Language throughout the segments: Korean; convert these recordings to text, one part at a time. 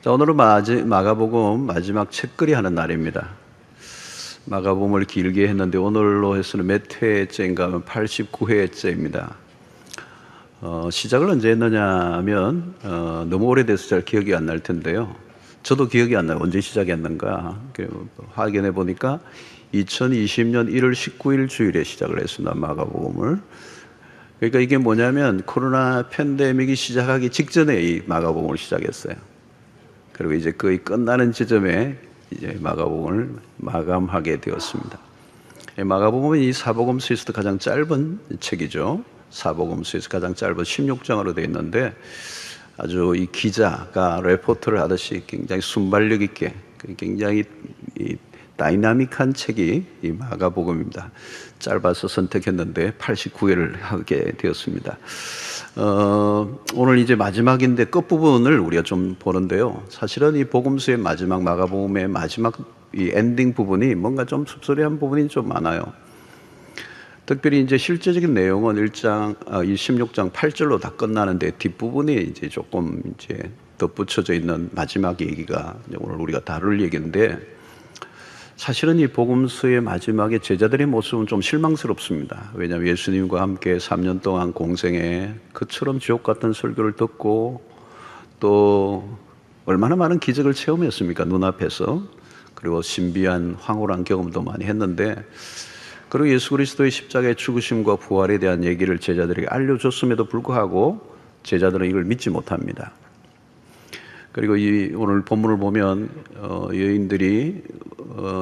자, 오늘은 마가복음 마지막 책거리 하는 날입니다. 마가복음을 길게 했는데 오늘로 해서는 몇 회째인가 하면 89회째입니다. 시작을 언제 했느냐 하면 너무 오래돼서 잘 기억이 안 날 텐데요. 저도 기억이 안 나요. 언제 시작했는가 확인해 보니까 2020년 1월 19일 주일에 시작을 했습니다. 마가복음을. 그러니까 이게 뭐냐면 코로나 팬데믹이 시작하기 직전에 이 마가복음을 시작했어요. 그리고 이제 거의 끝나는 지점에 이제 마가복음을 마감하게 되었습니다. 마가복음은 이 사복음서에서도 가장 짧은 책이죠. 사복음서에서 가장 짧은 16장으로 되어 있는데 아주 이 기자가 레포트를 하듯이 굉장히 순발력 있게 굉장히 다이나믹한 책이 이 마가복음입니다. 짧아서 선택했는데 89회를 하게 되었습니다. 오늘 이제 마지막인데 끝부분을 우리가 좀 보는데요. 사실은 이 복음서의 마지막, 마가복음의 마지막 이 엔딩 부분이 뭔가 좀 씁쓸한 부분이 좀 많아요. 특별히 이제 실제적인 내용은 이 16장 8절로 다 끝나는데 뒷부분이 이제 조금 이제 덧붙여져 있는 마지막 얘기가 오늘 우리가 다룰 얘기인데, 사실은 이 복음서의 마지막에 제자들의 모습은 좀 실망스럽습니다. 왜냐하면 예수님과 함께 3년 동안 공생에 그처럼 지옥 같은 설교를 듣고 또 얼마나 많은 기적을 체험했습니까? 눈앞에서. 그리고 신비한 황홀한 경험도 많이 했는데, 그리고 예수 그리스도의 십자가의 죽으심과 부활에 대한 얘기를 제자들에게 알려줬음에도 불구하고 제자들은 이걸 믿지 못합니다. 그리고 오늘 본문을 보면 여인들이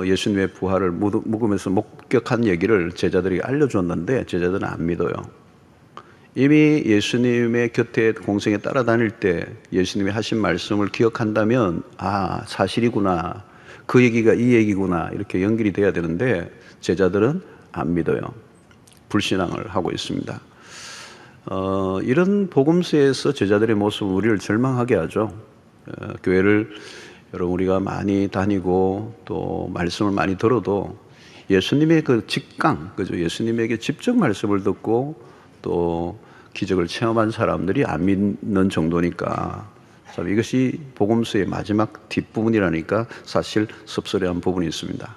예수님의 부활을 묵으면서 목격한 얘기를 제자들이 알려줬는데 제자들은 안 믿어요. 이미 예수님의 곁에 공생에 따라다닐 때 예수님이 하신 말씀을 기억한다면 사실이구나, 그 얘기가 이 얘기구나 이렇게 연결이 돼야 되는데 제자들은 안 믿어요. 불신앙을 하고 있습니다. 이런 복음서에서 제자들의 모습은 우리를 절망하게 하죠. 교회를 여러분 우리가 많이 다니고 또 말씀을 많이 들어도 예수님의 그 직강, 그죠? 예수님에게 직접 말씀을 듣고 또 기적을 체험한 사람들이 안 믿는 정도니까 참 이것이 복음서의 마지막 뒷부분이라니까 사실 섭섭한 부분이 있습니다.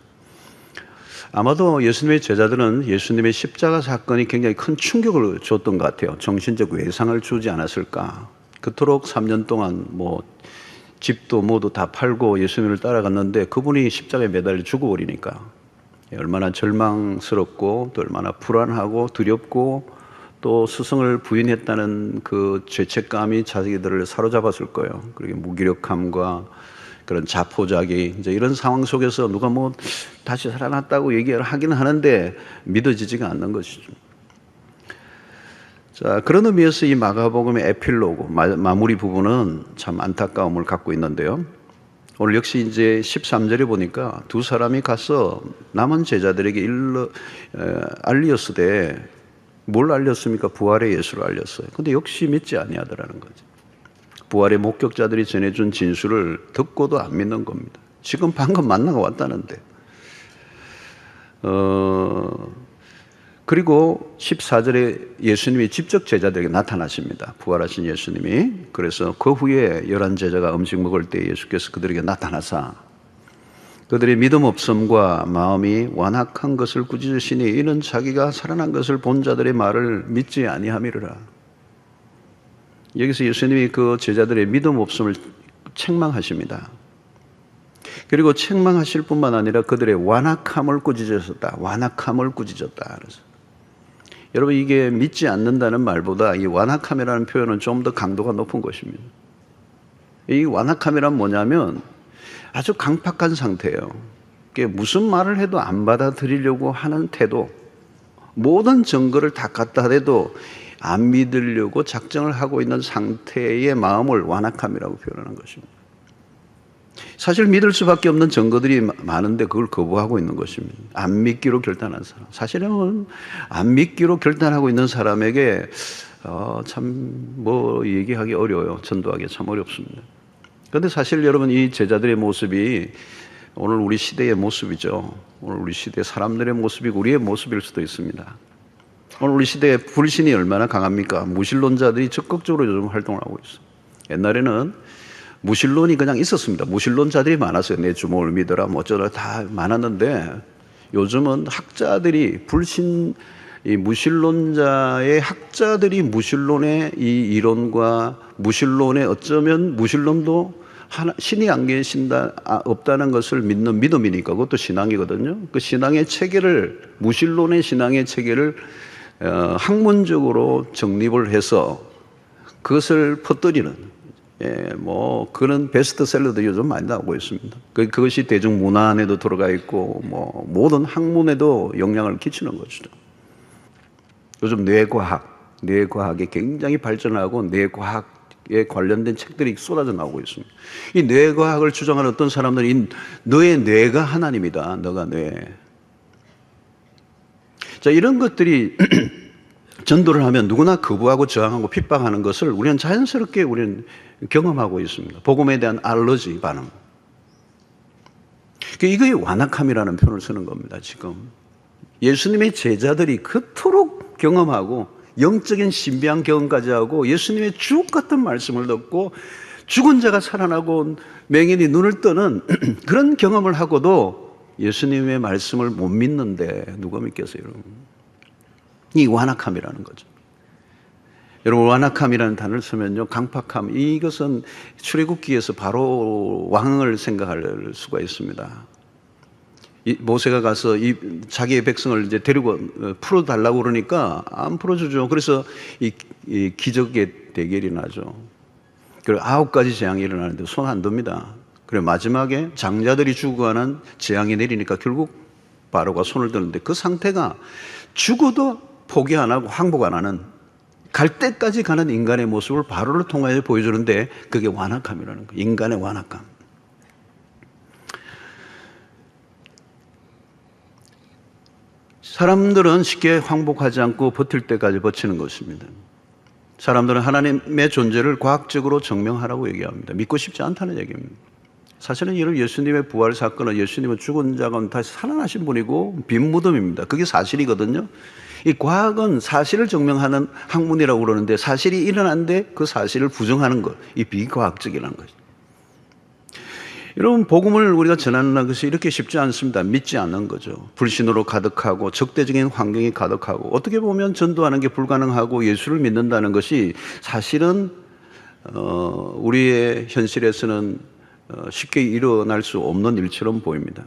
아마도 예수님의 제자들은 예수님의 십자가 사건이 굉장히 큰 충격을 줬던 것 같아요. 정신적 외상을 주지 않았을까. 그토록 3년 동안 집도 모두 다 팔고 예수님을 따라갔는데 그분이 십자가에 매달려 죽어버리니까 얼마나 절망스럽고 또 얼마나 불안하고 두렵고 또 스승을 부인했다는 그 죄책감이 자기들을 사로잡았을 거예요. 그리고 무기력함과 그런 자포자기, 이제 이런 상황 속에서 누가 다시 살아났다고 얘기를 하긴 하는데 믿어지지가 않는 것이죠. 자, 그런 의미에서 이 마가복음의 에필로그, 마무리 부분은 참 안타까움을 갖고 있는데요. 오늘 역시 이제 13절에 보니까 두 사람이 가서 남은 제자들에게 알렸으되 뭘 알렸습니까? 부활의 예수를 알렸어요. 근데 역시 믿지 아니하더라는 거죠. 부활의 목격자들이 전해준 진술을 듣고도 안 믿는 겁니다. 지금 방금 만나고 왔다는데. 그리고 14절에 예수님이 직접 제자들에게 나타나십니다. 부활하신 예수님이. 그래서 그 후에 11제자가 음식 먹을 때 예수께서 그들에게 나타나사 그들의 믿음 없음과 마음이 완악한 것을 꾸짖으시니 이는 자기가 살아난 것을 본 자들의 말을 믿지 아니함이로라. 여기서 예수님이 그 제자들의 믿음 없음을 책망하십니다. 그리고 책망하실 뿐만 아니라 그들의 완악함을 꾸짖으셨다. 완악함을 꾸짖었다. 그래서 여러분, 이게 믿지 않는다는 말보다 이 완악함이라는 표현은 좀 더 강도가 높은 것입니다. 이 완악함이란 뭐냐면 아주 강팍한 상태예요. 이게 무슨 말을 해도 안 받아들이려고 하는 태도, 모든 증거를 다 갖다 대도 안 믿으려고 작정을 하고 있는 상태의 마음을 완악함이라고 표현하는 것입니다. 사실 믿을 수밖에 없는 증거들이 많은데 그걸 거부하고 있는 것입니다. 안 믿기로 결단한 사람. 사실은 안 믿기로 결단하고 있는 사람에게 얘기하기 어려워요. 전도하기 참 어렵습니다. 그런데 사실 여러분, 이 제자들의 모습이 오늘 우리 시대의 모습이죠. 오늘 우리 시대 사람들의 모습이고 우리의 모습일 수도 있습니다. 오늘 우리 시대에 불신이 얼마나 강합니까? 무신론자들이 적극적으로 요즘 활동을 하고 있어요. 옛날에는 무신론이 그냥 있었습니다. 무신론자들이 많았어요. 내 주먹을 믿어라, 뭐 어쩌라 다 많았는데 요즘은 학자들이 이 무신론자의 학자들이 무신론의 이 이론과 무신론의 어쩌면 무신론도 신이 안 계신다, 없다는 것을 믿는 믿음이니까 그것도 신앙이거든요. 그 신앙의 체계를, 무신론의 신앙의 체계를 학문적으로 정립을 해서 그것을 퍼뜨리는, 뭐 그런 베스트셀러도 요즘 많이 나오고 있습니다. 그것이 대중문화 안에도 들어가 있고 뭐 모든 학문에도 영향을 끼치는 것이죠. 요즘 뇌과학이 굉장히 발전하고 뇌과학에 관련된 책들이 쏟아져 나오고 있습니다. 이 뇌과학을 주장하는 어떤 사람들이 너의 뇌가 하나님이다. 너가 뇌. 자, 이런 것들이 전도를 하면 누구나 거부하고 저항하고 핍박하는 것을 우리는 자연스럽게 경험하고 있습니다. 복음에 대한 알러지 반응. 이게 완악함이라는 표현을 쓰는 겁니다. 지금 예수님의 제자들이 그토록 경험하고 영적인 신비한 경험까지 하고 예수님의 주옥 같은 말씀을 듣고 죽은 자가 살아나고 맹인이 눈을 뜨는 그런 경험을 하고도 예수님의 말씀을 못 믿는데 누가 믿겠어요, 여러분? 이 완악함이라는 거죠. 여러분, 완악함이라는 단어를 쓰면요, 강팍함, 이것은 출애굽기에서 바로 왕을 생각할 수가 있습니다. 모세가 가서 자기의 백성을 이제 데리고 풀어달라고 그러니까 안 풀어주죠. 그래서 이 기적의 대결이 나죠. 그리고 9가지 재앙이 일어나는데 손 안 듭니다. 그리고 마지막에 장자들이 죽어가는 재앙이 내리니까 결국 바로가 손을 드는데 그 상태가 죽어도 포기 안 하고 항복 안 하는, 갈 때까지 가는 인간의 모습을 바로를 통하여 보여주는데 그게 완악함이라는 거예요. 인간의 완악함. 사람들은 쉽게 항복하지 않고 버틸 때까지 버티는 것입니다. 사람들은 하나님의 존재를 과학적으로 증명하라고 얘기합니다. 믿고 싶지 않다는 얘기입니다. 사실은 이런 예수님의 부활 사건은 예수님은 죽은 자 가운데 다시 살아나신 분이고 빈 무덤입니다. 그게 사실이거든요. 이 과학은 사실을 증명하는 학문이라고 그러는데 사실이 일어났는데 그 사실을 부정하는 것, 이 비과학적이라는 거죠. 여러분, 복음을 우리가 전하는 것이 이렇게 쉽지 않습니다. 믿지 않는 거죠. 불신으로 가득하고 적대적인 환경이 가득하고 어떻게 보면 전도하는 게 불가능하고 예수를 믿는다는 것이 사실은 우리의 현실에서는 쉽게 일어날 수 없는 일처럼 보입니다.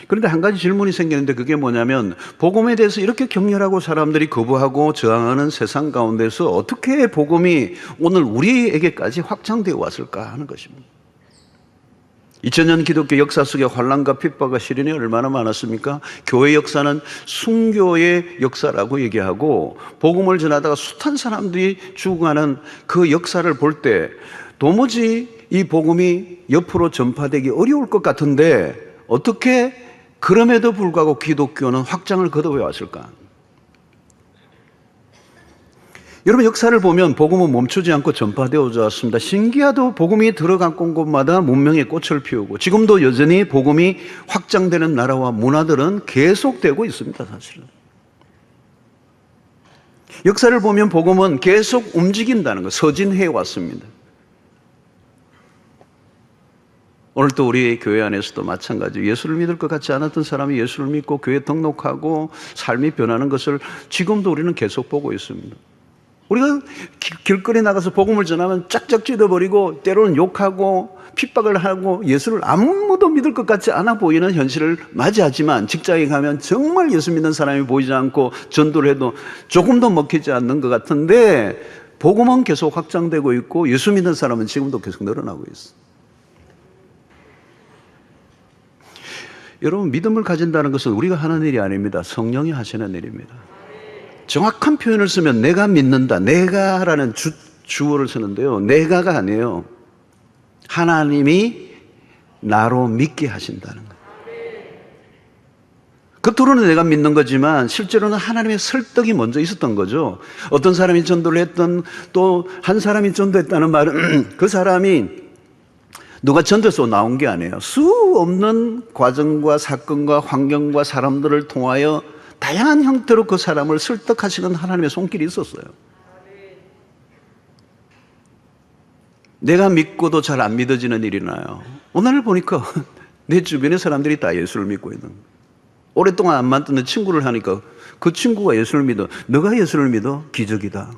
그런데 한 가지 질문이 생기는데 그게 뭐냐면 복음에 대해서 이렇게 격렬하고 사람들이 거부하고 저항하는 세상 가운데서 어떻게 복음이 오늘 우리에게까지 확장되어 왔을까 하는 것입니다. 2000년 기독교 역사 속에 환난과 핍박과 시련이 얼마나 많았습니까? 교회 역사는 순교의 역사라고 얘기하고 복음을 전하다가 숱한 사람들이 죽어가는 그 역사를 볼 때 도무지 이 복음이 옆으로 전파되기 어려울 것 같은데 어떻게 그럼에도 불구하고 기독교는 확장을 거듭해 왔을까? 여러분, 역사를 보면 복음은 멈추지 않고 전파되어져 왔습니다. 신기하도 복음이 들어간 곳마다 문명의 꽃을 피우고 지금도 여전히 복음이 확장되는 나라와 문화들은 계속되고 있습니다. 사실은 역사를 보면 복음은 계속 움직인다는 것, 서진해 왔습니다. 오늘도 우리 교회 안에서도 마찬가지로 예수를 믿을 것 같지 않았던 사람이 예수를 믿고 교회에 등록하고 삶이 변하는 것을 지금도 우리는 계속 보고 있습니다. 우리가 길거리에 나가서 복음을 전하면 짝짝 찢어버리고 때로는 욕하고 핍박을 하고 예수를 아무도 믿을 것 같지 않아 보이는 현실을 맞이하지만 직장에 가면 정말 예수 믿는 사람이 보이지 않고 전도를 해도 조금도 먹히지 않는 것 같은데 복음은 계속 확장되고 있고 예수 믿는 사람은 지금도 계속 늘어나고 있어요. 여러분, 믿음을 가진다는 것은 우리가 하는 일이 아닙니다. 성령이 하시는 일입니다. 정확한 표현을 쓰면 내가 믿는다, 내가라는 주어를 쓰는데요, 내가가 아니에요. 하나님이 나로 믿게 하신다는 거예요. 겉으로는 내가 믿는 거지만 실제로는 하나님의 설득이 먼저 있었던 거죠. 어떤 사람이 전도를 했던, 또 한 사람이 전도했다는 말은 그 사람이 누가 전도해서 나온 게 아니에요. 수 없는 과정과 사건과 환경과 사람들을 통하여 다양한 형태로 그 사람을 설득하시는 하나님의 손길이 있었어요. 내가 믿고도 잘 안 믿어지는 일이 나요. 오늘 보니까 내 주변의 사람들이 다 예수를 믿고 있는 거예요. 오랫동안 안 만났던 친구를 하니까 그 친구가 예수를 믿어. 너가 예수를 믿어? 기적이다.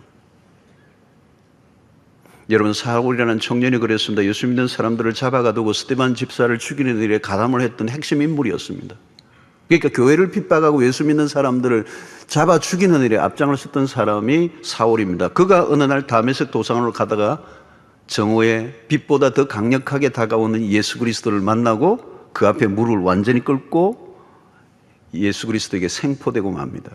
여러분, 사울이라는 청년이 그랬습니다. 예수 믿는 사람들을 잡아가두고 스데반 집사를 죽이는 일에 가담을 했던 핵심 인물이었습니다. 그러니까 교회를 핍박하고 예수 믿는 사람들을 잡아 죽이는 일에 앞장을 섰던 사람이 사울입니다. 그가 어느 날 다메섹 도상으로 가다가 정오에 빛보다 더 강력하게 다가오는 예수 그리스도를 만나고 그 앞에 무릎을 완전히 꿇고 예수 그리스도에게 생포되고 맙니다.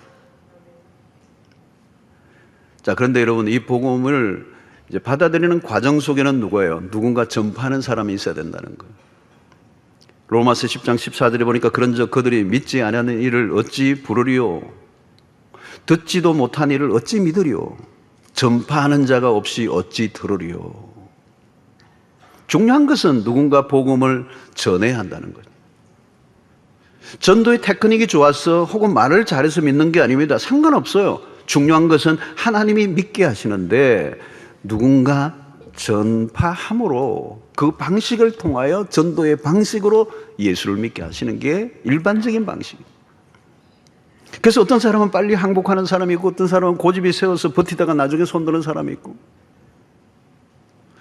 자, 그런데 여러분, 이 복음을 이제 받아들이는 과정 속에는 누구예요? 누군가 전파하는 사람이 있어야 된다는 거예요. 로마서 10장 14절에 보니까 그런즉 그들이 믿지 않는 일을 어찌 부르리요? 듣지도 못한 일을 어찌 믿으리요? 전파하는 자가 없이 어찌 들으리요? 중요한 것은 누군가 복음을 전해야 한다는 거예요. 전도의 테크닉이 좋아서 혹은 말을 잘해서 믿는 게 아닙니다. 상관없어요. 중요한 것은 하나님이 믿게 하시는데 누군가 전파함으로 그 방식을 통하여 전도의 방식으로 예수를 믿게 하시는 게 일반적인 방식이에요. 그래서 어떤 사람은 빨리 항복하는 사람이 있고 어떤 사람은 고집이 세워서 버티다가 나중에 손드는 사람이 있고,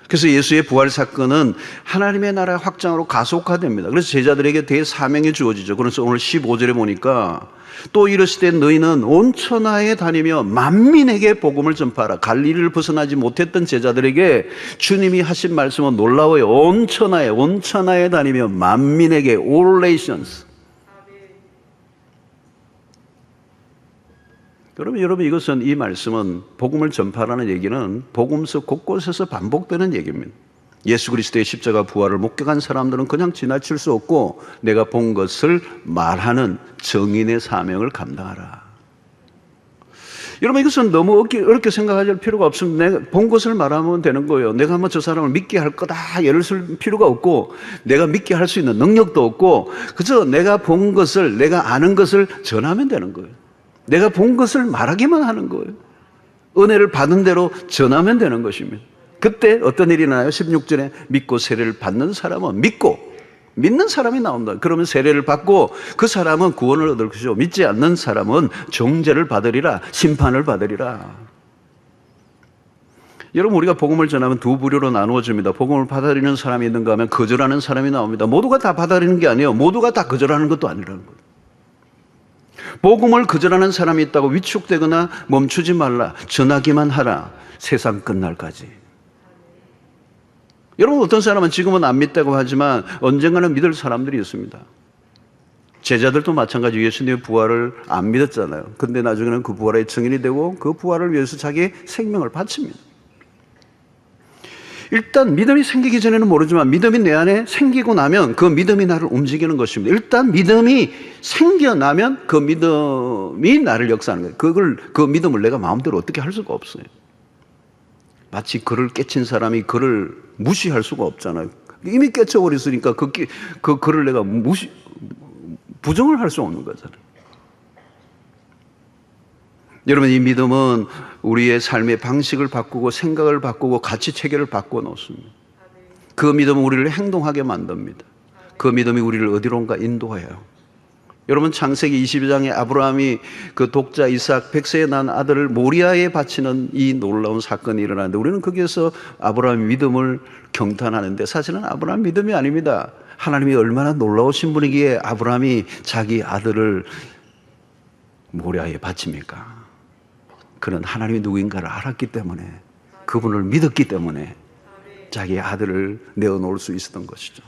그래서 예수의 부활 사건은 하나님의 나라 확장으로 가속화됩니다. 그래서 제자들에게 대사명이 주어지죠. 그래서 오늘 15절에 보니까 또 이르시되 너희는 온 천하에 다니며 만민에게 복음을 전파하라. 갈릴리를 벗어나지 못했던 제자들에게 주님이 하신 말씀은 놀라워요. 온 천하에 다니며 만민에게, all nations. 여러분, 이것은, 이 말씀은, 복음을 전파하라는 얘기는 복음서 곳곳에서 반복되는 얘기입니다. 예수 그리스도의 십자가 부활을 목격한 사람들은 그냥 지나칠 수 없고 내가 본 것을 말하는 증인의 사명을 감당하라. 여러분, 이것은 너무 어렵게 생각할 필요가 없습니다. 내가 본 것을 말하면 되는 거예요. 내가 뭐 저 사람을 믿게 할 거다 예를 쓸 필요가 없고 내가 믿게 할 수 있는 능력도 없고 그저 내가 본 것을, 내가 아는 것을 전하면 되는 거예요. 내가 본 것을 말하기만 하는 거예요. 은혜를 받은 대로 전하면 되는 것입니다. 그때 어떤 일이 나요? 16절에 믿고 세례를 받는 사람은 믿는 사람이 나온다. 그러면 세례를 받고 그 사람은 구원을 얻을 것이고 믿지 않는 사람은 정죄를 받으리라, 심판을 받으리라. 여러분, 우리가 복음을 전하면 두 부류로 나누어집니다. 복음을 받아들이는 사람이 있는가 하면 거절하는 사람이 나옵니다. 모두가 다 받아들이는 게 아니에요. 모두가 다 거절하는 것도 아니라는 거예요. 복음을 거절하는 사람이 있다고 위축되거나 멈추지 말라. 전하기만 하라. 세상 끝날까지. 여러분, 어떤 사람은 지금은 안 믿다고 하지만 언젠가는 믿을 사람들이 있습니다. 제자들도 마찬가지. 예수님의 부활을 안 믿었잖아요. 근데 나중에는 그 부활의 증인이 되고 그 부활을 위해서 자기의 생명을 바칩니다. 일단 믿음이 생기기 전에는 모르지만 믿음이 내 안에 생기고 나면 그 믿음이 나를 움직이는 것입니다. 일단 믿음이 생겨나면 그 믿음이 나를 역사하는 거예요. 그 믿음을 내가 마음대로 어떻게 할 수가 없어요. 마치 글을 깨친 사람이 글을 무시할 수가 없잖아요. 이미 깨쳐버렸으니까 그 글을 내가 부정을 할 수 없는 거잖아요. 여러분, 이 믿음은 우리의 삶의 방식을 바꾸고 생각을 바꾸고 가치 체계를 바꾸어 놓습니다. 그 믿음은 우리를 행동하게 만듭니다. 그 믿음이 우리를 어디론가 인도해요. 여러분, 창세기 22장에 아브라함이 그 독자 이삭 100세에 난 아들을 모리아에 바치는 이 놀라운 사건이 일어나는데 우리는 거기에서 아브라함의 믿음을 경탄하는데 사실은 아브라함 믿음이 아닙니다. 하나님이 얼마나 놀라우신 분이기에 아브라함이 자기 아들을 모리아에 바칩니까? 그는 하나님이 누구인가를 알았기 때문에, 그분을 믿었기 때문에 자기 아들을 내어놓을 수 있었던 것이죠.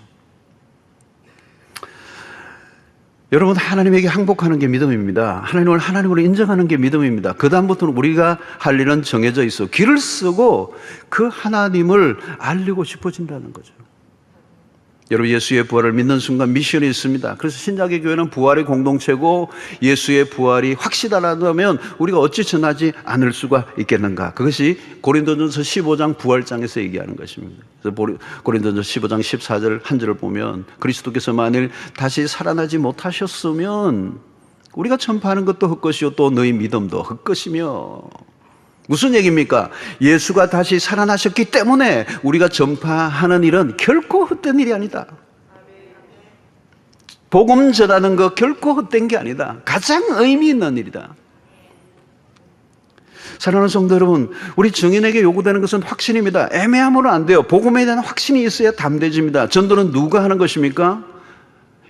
여러분, 하나님에게 항복하는 게 믿음입니다. 하나님을 하나님으로 인정하는 게 믿음입니다. 그 다음부터는 우리가 할 일은 정해져 있어. 길을 쓰고 그 하나님을 알리고 싶어진다는 거죠. 여러분, 예수의 부활을 믿는 순간 미션이 있습니다. 그래서 신약의 교회는 부활의 공동체고 고예수의 부활이 확실하다면 우리가 어찌 전하지 않을 수가 있겠는가. 그것이 고린도전서 15장 부활장에서 얘기하는 것입니다. 그래서 고린도전서 15장 14절 한 절을 보면 그리스도께서 만일 다시 살아나지 못하셨으면 우리가 전파하는 것도 헛것이요 또 너희 믿음도 헛것이며 무슨 얘기입니까? 예수가 다시 살아나셨기 때문에 우리가 전파하는 일은 결코 헛된 일이 아니다. 복음 전하는 거 결코 헛된 게 아니다. 가장 의미 있는 일이다. 사랑하는 성도 여러분, 우리 증인에게 요구되는 것은 확신입니다. 애매함으로 안 돼요. 복음에 대한 확신이 있어야 담대해집니다. 전도는 누가 하는 것입니까?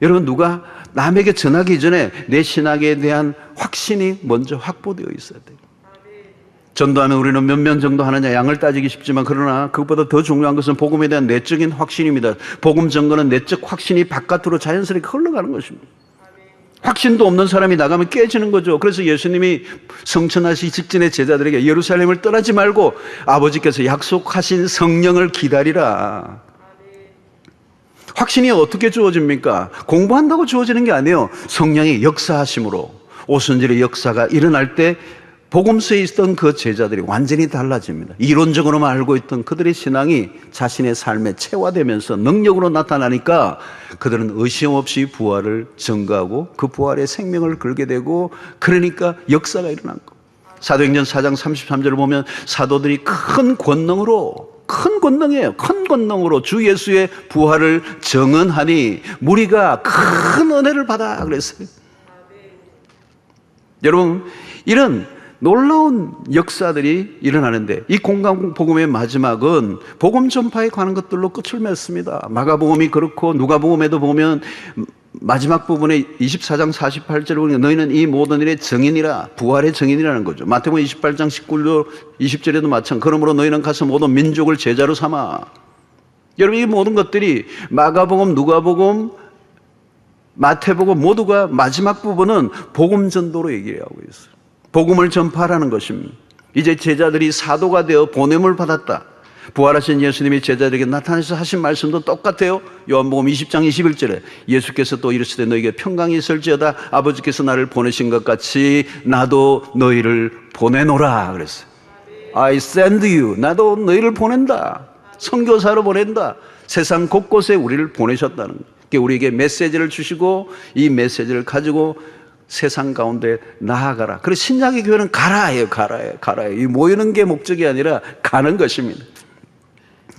여러분, 누가 남에게 전하기 이전에 내 신학에 대한 확신이 먼저 확보되어 있어야 돼요. 전도하면 우리는 몇 명 정도 하느냐 양을 따지기 쉽지만, 그러나 그것보다 더 중요한 것은 복음에 대한 내적인 확신입니다. 복음 전거는 내적 확신이 바깥으로 자연스럽게 흘러가는 것입니다. 확신도 없는 사람이 나가면 깨지는 거죠. 그래서 예수님이 성천하시기 직전에 제자들에게 예루살렘을 떠나지 말고 아버지께서 약속하신 성령을 기다리라. 확신이 어떻게 주어집니까? 공부한다고 주어지는 게 아니에요. 성령의 역사하심으로. 오순절의 역사가 일어날 때 복음서에 있던 그 제자들이 완전히 달라집니다. 이론적으로만 알고 있던 그들의 신앙이 자신의 삶에 체화되면서 능력으로 나타나니까 그들은 의심 없이 부활을 증거하고 그 부활의 생명을 걸게 되고, 그러니까 역사가 일어난 거. 사도행전 4장 33절을 보면 사도들이 큰 권능으로, 큰 권능이에요. 큰 권능으로 주 예수의 부활을 증언하니 무리가 큰 은혜를 받아 그랬어요. 여러분, 이런 놀라운 역사들이 일어나는데, 이 공간복음의 마지막은 복음 전파에 관한 것들로 끝을 맺습니다. 마가복음이 그렇고 누가복음에도 보면 마지막 부분에 24장 48절을 보니까 너희는 이 모든 일의 증인이라, 부활의 증인이라는 거죠. 마태복음 28장 19절 20절에도 마찬가지. 그러므로 너희는 가서 모든 민족을 제자로 삼아. 여러분, 이 모든 것들이 마가복음, 누가복음, 마태복음 모두가 마지막 부분은 복음 전도로 얘기하고 있어요. 복음을 전파하라는 것입니다. 이제 제자들이 사도가 되어 보냄을 받았다. 부활하신 예수님이 제자들에게 나타나셔서 하신 말씀도 똑같아요. 요한복음 20장 21절에 예수께서 또 이르시되 너희에게 평강이 있을지어다. 아버지께서 나를 보내신 것 같이 나도 너희를 보내노라 그랬어요. I send you. 나도 너희를 보낸다. 선교사로 보낸다. 세상 곳곳에 우리를 보내셨다는 거예요. 우리에게 메시지를 주시고 이 메시지를 가지고 세상 가운데 나아가라. 그래서 신약의 교회는 가라예요. 가라예요. 이 모이는 게 목적이 아니라 가는 것입니다.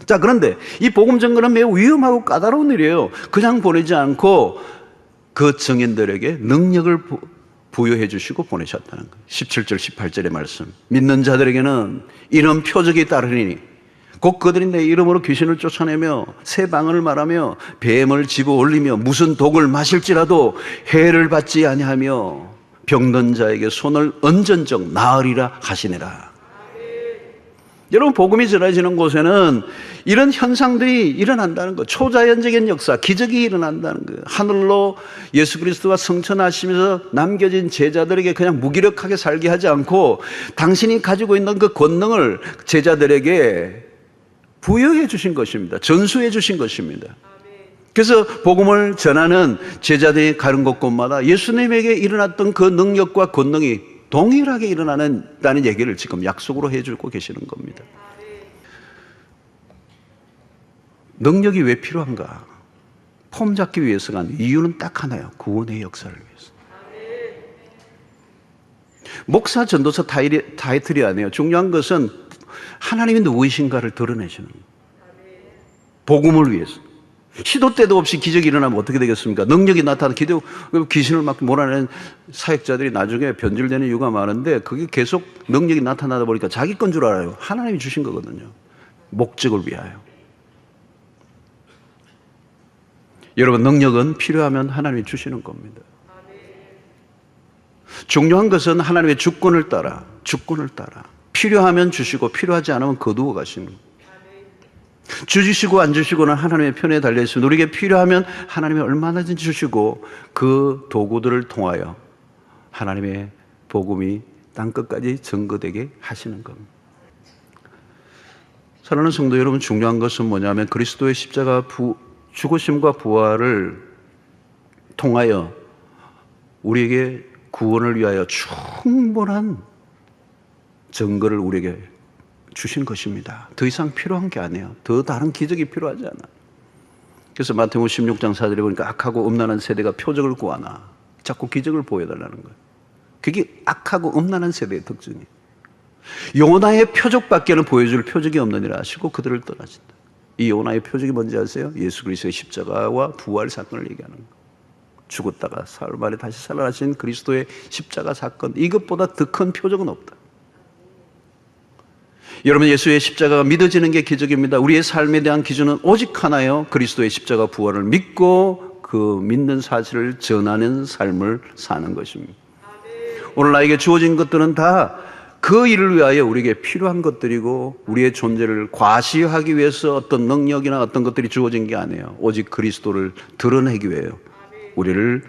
자, 그런데 이 복음 전거는 매우 위험하고 까다로운 일이에요. 그냥 보내지 않고 그 증인들에게 능력을 부여해 주시고 보내셨다는 거예요. 17절 18절의 말씀. 믿는 자들에게는 이런 표적이 따르리니 곧 그들이 내 이름으로 귀신을 쫓아내며 새 방언을 말하며 뱀을 집어 올리며 무슨 독을 마실지라도 해를 받지 아니하며 병든 자에게 손을 얹은 적 나으리라 하시니라. 여러분, 복음이 전해지는 곳에는 이런 현상들이 일어난다는 거, 초자연적인 역사, 기적이 일어난다는 거예요. 하늘로 예수 그리스도가 승천하시면서 남겨진 제자들에게 그냥 무기력하게 살게 하지 않고 당신이 가지고 있는 그 권능을 제자들에게 부여해 주신 것입니다. 전수해 주신 것입니다. 그래서 복음을 전하는 제자들이 가는 곳곳마다 예수님에게 일어났던 그 능력과 권능이 동일하게 일어나는다는 얘기를 지금 약속으로 해주고 계시는 겁니다. 능력이 왜 필요한가? 폼 잡기 위해서가 아니라 이유는 딱 하나예요. 구원의 역사를 위해서. 목사 전도사 타이틀이 아니에요. 중요한 것은 하나님이 누구이신가를 드러내시는 거예요. 복음을 위해서. 시도 때도 없이 기적이 일어나면 어떻게 되겠습니까? 능력이 나타나 귀신을 막 몰아내는 사역자들이 나중에 변질되는 이유가 많은데, 그게 계속 능력이 나타나다 보니까 자기 건 줄 알아요. 하나님이 주신 거거든요. 목적을 위하여. 여러분, 능력은 필요하면 하나님이 주시는 겁니다. 중요한 것은 하나님의 주권을 따라 필요하면 주시고 필요하지 않으면 거두어 가시는 거예요. 주시고 안 주시고는 하나님의 편에 달려있습니다. 우리에게 필요하면 하나님이 얼마나든지 주시고 그 도구들을 통하여 하나님의 복음이 땅끝까지 증거되게 하시는 겁니다. 사랑하는 성도 여러분, 중요한 것은 뭐냐면 그리스도의 십자가 죽으심과 부활을 통하여 우리에게 구원을 위하여 충분한 증거를 우리에게 주신 것입니다. 더 이상 필요한 게 아니에요. 더 다른 기적이 필요하지 않아. 그래서 마태복음 16장 4절에 보니까 악하고 음란한 세대가 표적을 구하나 자꾸 기적을 보여달라는 거예요. 그게 악하고 음란한 세대의 특징이에요. 요나의 표적밖에는 보여줄 표적이 없느니라 하시고 그들을 떠나신다. 이 요나의 표적이 뭔지 아세요? 예수 그리스도의 십자가와 부활 사건을 얘기하는 거예요. 죽었다가 사흘 만에 다시 살아나신 그리스도의 십자가 사건, 이것보다 더 큰 표적은 없다. 여러분, 예수의 십자가가 믿어지는 게 기적입니다. 우리의 삶에 대한 기준은 오직 하나예요. 그리스도의 십자가 부활을 믿고 그 믿는 사실을 전하는 삶을 사는 것입니다. 오늘 나에게 주어진 것들은 다 그 일을 위하여 우리에게 필요한 것들이고, 우리의 존재를 과시하기 위해서 어떤 능력이나 어떤 것들이 주어진 게 아니에요. 오직 그리스도를 드러내기 위해요. 우리를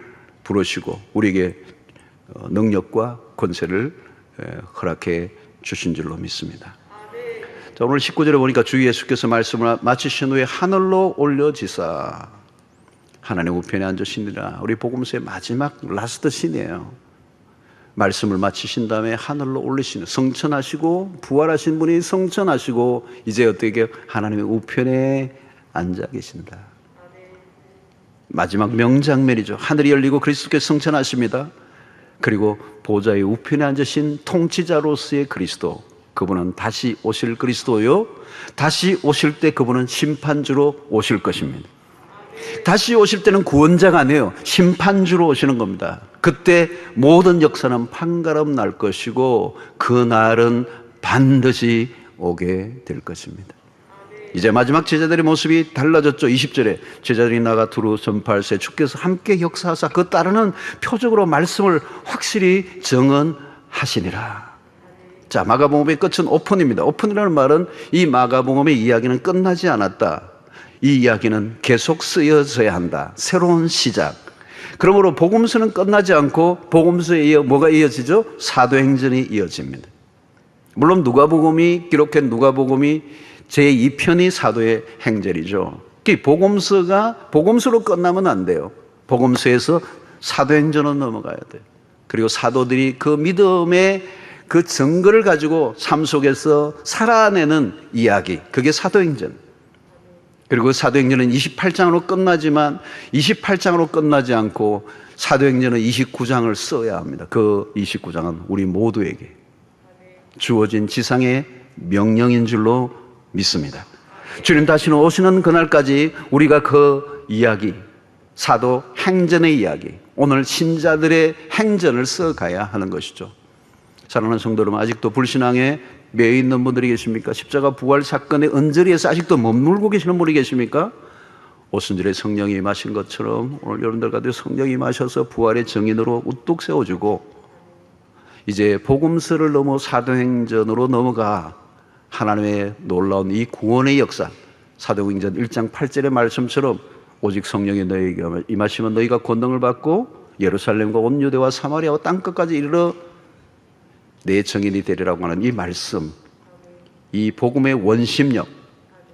부르시고 우리에게 능력과 권세를 허락해 주신 줄로 믿습니다. 자, 오늘 19절에 보니까 주 예수께서 말씀을 마치신 후에 하늘로 올려지사 하나님 우편에 앉으시니라. 우리 복음서의 마지막 라스트 신이에요. 말씀을 마치신 다음에 하늘로 올리시는, 성천하시고 부활하신 분이 성천하시고 이제 어떻게 하나님의 우편에 앉아 계신다. 마지막 명장면이죠. 하늘이 열리고 그리스도께서 성천하십니다. 그리고 보좌의 우편에 앉으신 통치자로서의 그리스도, 그분은 다시 오실 그리스도요, 다시 오실 때 그분은 심판주로 오실 것입니다. 다시 오실 때는 구원자가 아니에요. 심판주로 오시는 겁니다. 그때 모든 역사는 판가름 날 것이고 그날은 반드시 오게 될 것입니다. 이제 마지막 제자들의 모습이 달라졌죠. 20절에 제자들이 나가 두루 전파할세 주께서 함께 역사하사 그 따르는 표적으로 말씀을 확실히 증언하시니라. 자, 마가복음의 끝은 오픈입니다. 오픈이라는 말은 이 마가복음의 이야기는 끝나지 않았다. 이 이야기는 계속 쓰여져야 한다. 새로운 시작. 그러므로 복음서는 끝나지 않고 복음서에 이어 뭐가 이어지죠? 사도행전이 이어집니다. 물론 누가복음이 기록한 누가복음이 제2편이 사도의 행전이죠. 복음서가 복음서로 끝나면 안 돼요. 복음서에서 사도행전으로 넘어가야 돼요. 그리고 사도들이 그 믿음의 그 증거를 가지고 삶 속에서 살아내는 이야기, 그게 사도행전. 그리고 사도행전은 28장으로 끝나지만 28장으로 끝나지 않고 사도행전은 29장을 써야 합니다. 그 29장은 우리 모두에게 주어진 지상의 명령인 줄로 믿습니다. 주님 다시는 오시는 그날까지 우리가 그 이야기, 사도 행전의 이야기, 오늘 신자들의 행전을 써가야 하는 것이죠. 사랑하는 성도 여러분, 아직도 불신앙에 매여 있는 분들이 계십니까? 십자가 부활 사건의 언저리에서 아직도 머물고 계시는 분이 계십니까? 오순절에 성령이 임하신 것처럼 오늘 여러분들 가운데 성령이 임하셔서 부활의 증인으로 우뚝 세워주고 이제 복음서를 넘어 사도행전으로 넘어가 하나님의 놀라운 이 구원의 역사, 사도행전 1장 8절의 말씀처럼 오직 성령이 너희에게 임하시면 너희가 권능을 받고 예루살렘과 온 유대와 사마리아와 땅끝까지 이르러 내 증인이 되리라고 하는 이 말씀, 이 복음의 원심력,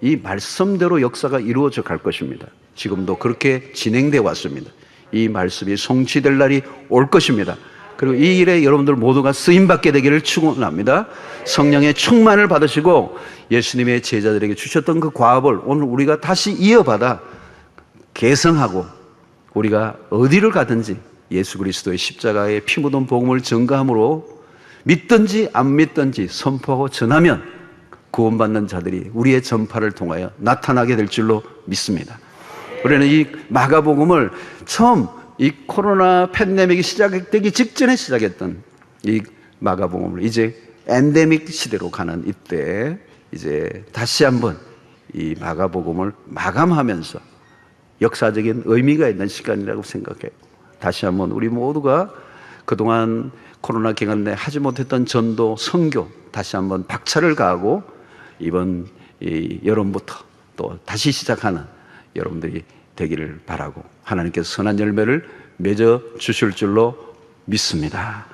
이 말씀대로 역사가 이루어져 갈 것입니다. 지금도 그렇게 진행되어 왔습니다. 이 말씀이 성취될 날이 올 것입니다. 그리고 이 일에 여러분들 모두가 쓰임받게 되기를 축원합니다. 성령의 충만을 받으시고 예수님의 제자들에게 주셨던 그 과업을 오늘 우리가 다시 이어받아 계승하고 우리가 어디를 가든지 예수 그리스도의 십자가의 피 묻은 복음을 전가함으로 믿든지 안 믿든지 선포하고 전하면 구원받는 자들이 우리의 전파를 통하여 나타나게 될 줄로 믿습니다. 우리는 이 마가복음을 처음 이 코로나 팬데믹이 시작되기 직전에 시작했던 이 마가복음을 이제 엔데믹 시대로 가는 이때 이제 다시 한번 이 마가복음을 마감하면서 역사적인 의미가 있는 시간이라고 생각해요. 다시 한번 우리 모두가 그동안 코로나 기간 내 하지 못했던 전도, 선교 다시 한번 박차를 가하고 이번 이 여름부터 또 다시 시작하는 여러분들이 되기를 바라고 하나님께서 선한 열매를 맺어 주실 줄로 믿습니다.